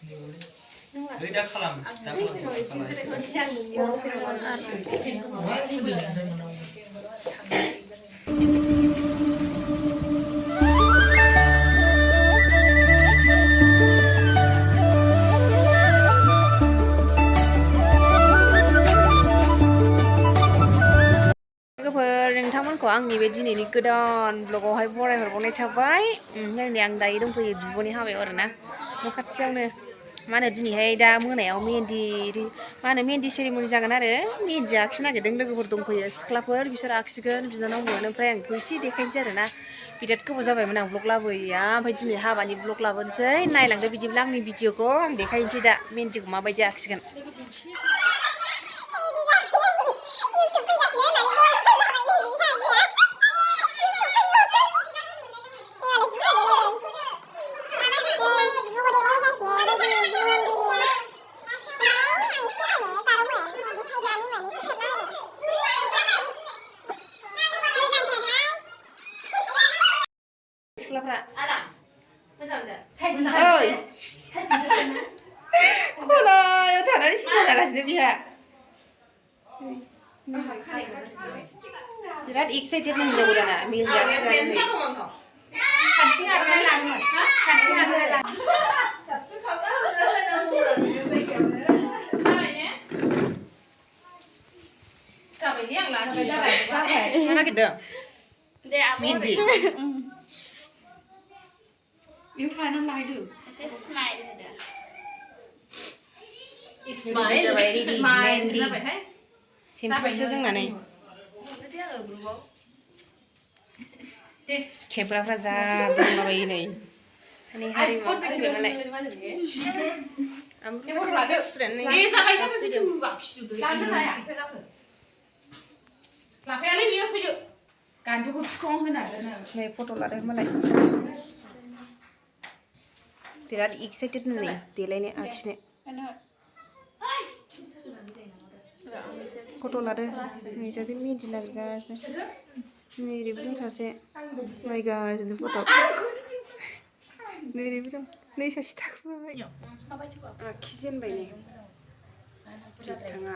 दा खालाम नोंथांमोनखौ आंनि बे दिनैनि गोदान ब्लगावहाय बरायहरबावनाय थाबाय। नै आं दायो दंफैयो बिब'नि हाबायाव आरोना न' खाथियावनो। मा होनो दिनैहाय दा मोनायाव मेहेन्दि सेरेमनि जागोन आरो मेहेन्दि आखिनो नागिरदों लोगोफोर दंफैयो सिख्लाफोर बिसोर आखिगोन बिनानावमोन ओमफ्राय आं बेखौ एसे देखायनोसै आरोना बिराद गोबाव जाबायमोन आं ब्लग लाबोयैया ओमफ्राय दिनै हाबानि ब्लग लाबोनोसै नायलांदो बिदिब्ला आंनि भिडिअखौ आं देखायनोसै दा मेहेन्दिखौ माबायदि आखिगोन। खनायाव थानानै सिन्था जागासिनो बिहा बिराद एक्साइटेड नंगौ दाना mehendi You can't lie to. It's a smile. सिम्पोलसो जोंना नै खेबग्राफ्रा जा माबायो नै फट' लादों मालाय बिराद एक्साइटेड नै देलायनो आखिनो फट' लादो नै सासे मेहेन्दि नागिरगासिनो नैबो दं सासे नायगासिनो फट' नैबो दं नै सासे थाखोमाबाय आखिजेनबाय नै बिथाङा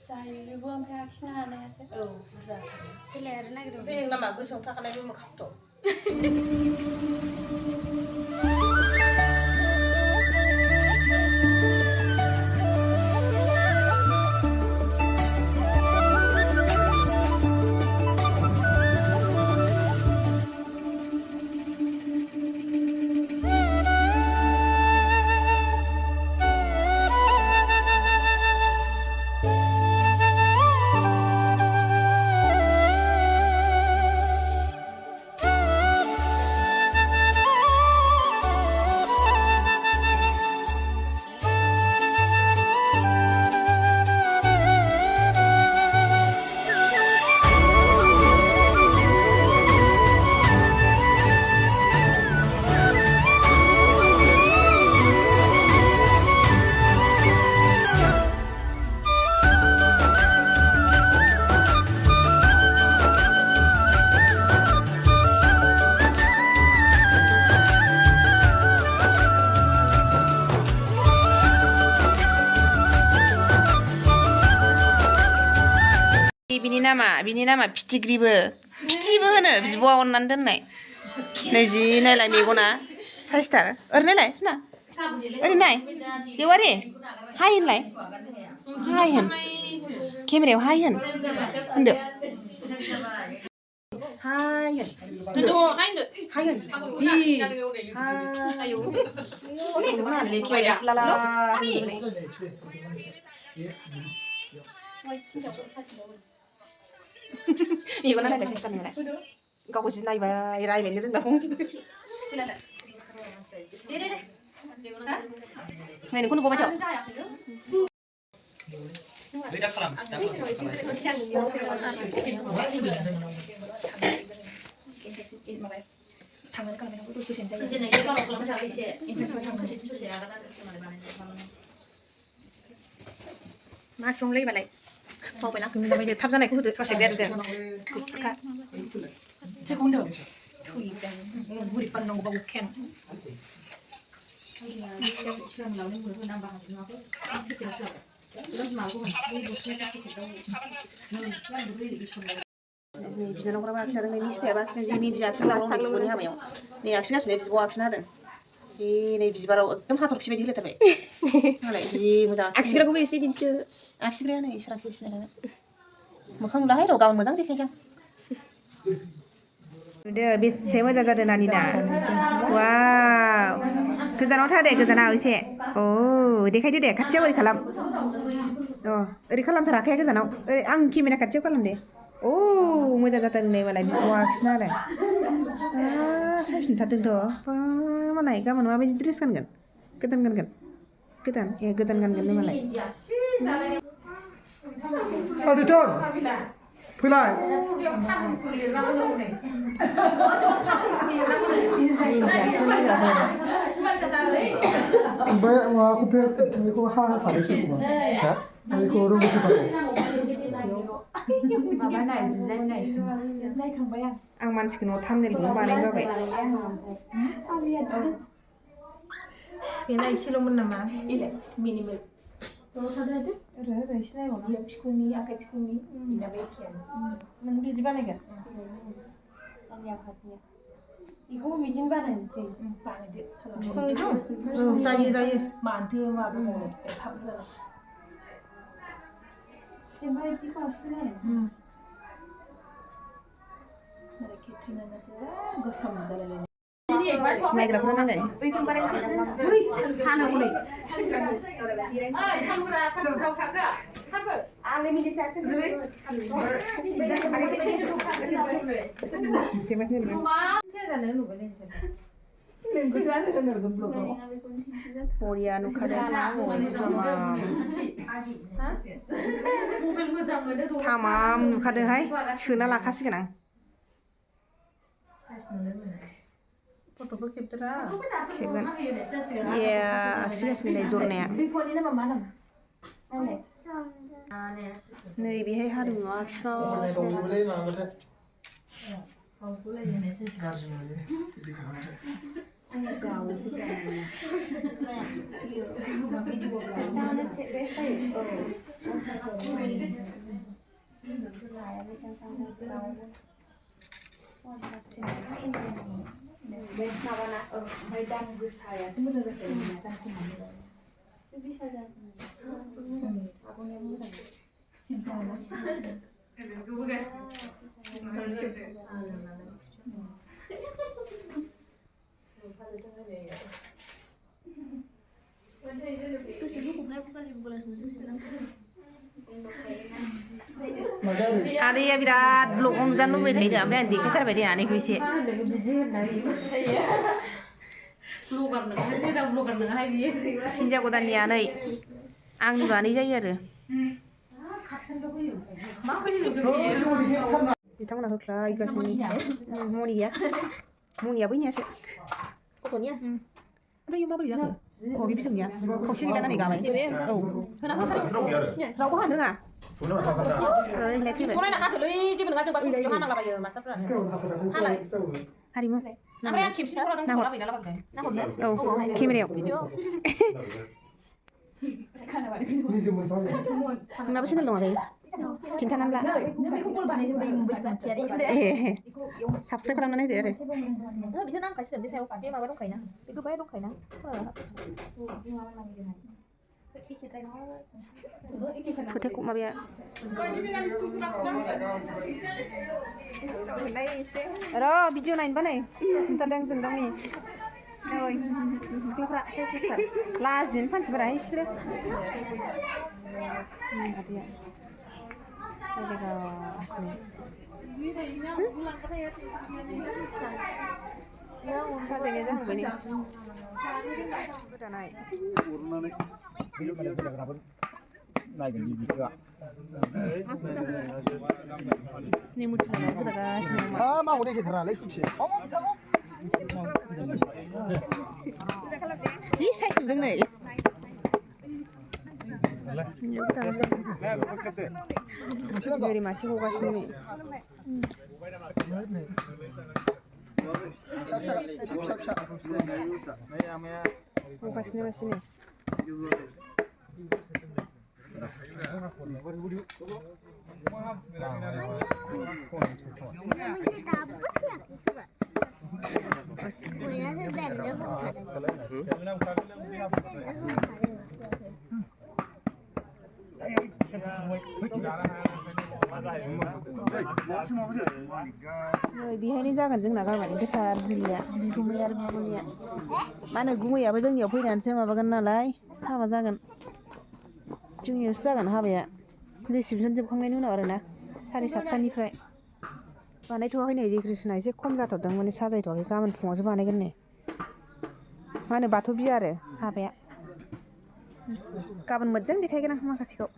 जायोबो ओमफ्राय आखिनो हानायासो औ बुरजा देलाय आरो नागिरदों बे नों नामा गोसोआव थाखानायबो मोखासथ' बिनि नामा फिथिख्रिबो होनो बिब'आ अननानै दोननाय नै जि नायलाय मेगना साइसथार ओरै नायलाय सुना ओरै नाय जेवारि हाय होनलाय हाय होन केमेरायाव हाय होनदो हाय मेगना नायलाय साइसथार नायलाय गावखौ जि नायबाय रायलायनो रोंला नायनो खौनो गबाय थाव दा खालाम थांनानै खालामनांगौ दसे जायो जेनेबा गावनाव खालामनो थाखाय एसे इन्ट्रेस्ट थांखांसै ससे आगान आरो मा संलै बालाय 바보야. 그러면 이제 탑산하고 후드 가서 내야 돼. 그까. 제가 온다. 초이 때 우리 반 농구 보고 캔. 비자는 그러면 악시하던 내 미스터야 박신지 미지 악시하던 내 비즈보니 하며요. 내 악시가스 내 비즈보 악시하던. 내 비즈바로 어떤 하도록 심해 흘렸다 봐. 하나 이 모자. 악시라고 왜 시딘트? 악시 그래 내 이시랑 시시네. 뭐 không nói đâu còn mà dáng đi khai chăng. Đưa biết xem mới ra gia đình nào đi nào. Wow. 그 사람 타대 그 사람 이제. 오, 내 khai đi 같이 우리 칼람. 우리 칼람 타라 khai 그 사람. 우리 안 김이나 같이 칼람 돼. 오, mới ra gia đình này mà lại bị qua cái nào này. À, sao xin thật từng đó. Mà này cái mà bây dress kan kan. Ketan kan kan. Ketan, ya ketan kan kan mà lại. Hadi ton. Pulai. Baik, aku aku hal pada siapa? Ya, aku orang itu apa? Ang 만지고 너 탐낼 거 많이 가 봐. 얘네 실험은 남아. 이래 미니멀. Rồi xin lỗi bạn. Pikuni, akai pikuni, ina bekian. Nanti di mana kan? Yang hatinya. Iku mijin mana ni? Mana dia? Pikuni tu? Saya. Mantu apa? Ethap tu. Semua cikgu asal ni. Mereka kena nasi. Gosam jalan ni. Này cái đó này. Sana boleh. Korea nu kada tamam nu kada hai suna lakasikan ang. Foto capture. Kevin. Ya, sih sini zornya. Ini nama mana? Nih bihai haru aksa. Boleh mama tak? Ada ya birat blog omzan lu mai thai da amre andi ketar bai dia ani kuisi Blogger nang hai dia. hinja godan ni anai angni bani jaयो आरो बिथांमोना होख्लायगासिनो मनिया बैनियासो Fotonya. ओमफ्राय माबोरै जाखो अ बे बिजोंनिया खावसे गैलानानै गाबाय औ रावबो हानो रोङा ओइलाय फैबाय Sekolah nak kata lu, je belum ngajak basuh Johanna lah bayar master plan. हारिमु Apa yang kim sih kalau tengok lah bayar lah pakai. Nah, औ केमेरायाव नोंनाबो चेनेल दं आगै खिन्थानानै ला साबसक्राइब खालामनानै होदो आरो bisa nang kasih di saya dia mabar dong kayaknya. Itu bayar dong kayaknya. फोथायखौ माबाया र' भिडिअ नायनोबा नै खिन्थादों जों दाउनि ओइ सिख्लाफ्रा सेस लाजिनो मानसिफोरा बिसोरो आदैया 네 무트라가 보다가시는 거. 아, 막 오래 기다려라, 그렇지. 지 사이즈 등네. ओरै मासे हगासिनो नै हगासिनो मासे नै नै बेहायनो जागोन जोंना गारबानि गोथार जुलिया बिगुमै आरो बिगुमैया मा होनो गुमैयाबो जोंनियाव फैनानैसो माबागोन नालाय हाबा जागोन जोंनियावसो जागोन हाबाया रिसिपसन जोबखांनायनि उनाव आरोना 7:30निफ्राय बानायथ'वाखै नै डेक'रेसना एसे खम जाथारदों माने साजायथ'वाखै गाबोन फुङावसो बानायगोन नो मा होनो बाथौ बिया आरो हाबाया गाबोन मोजां देखायगोन आं माखासेखौ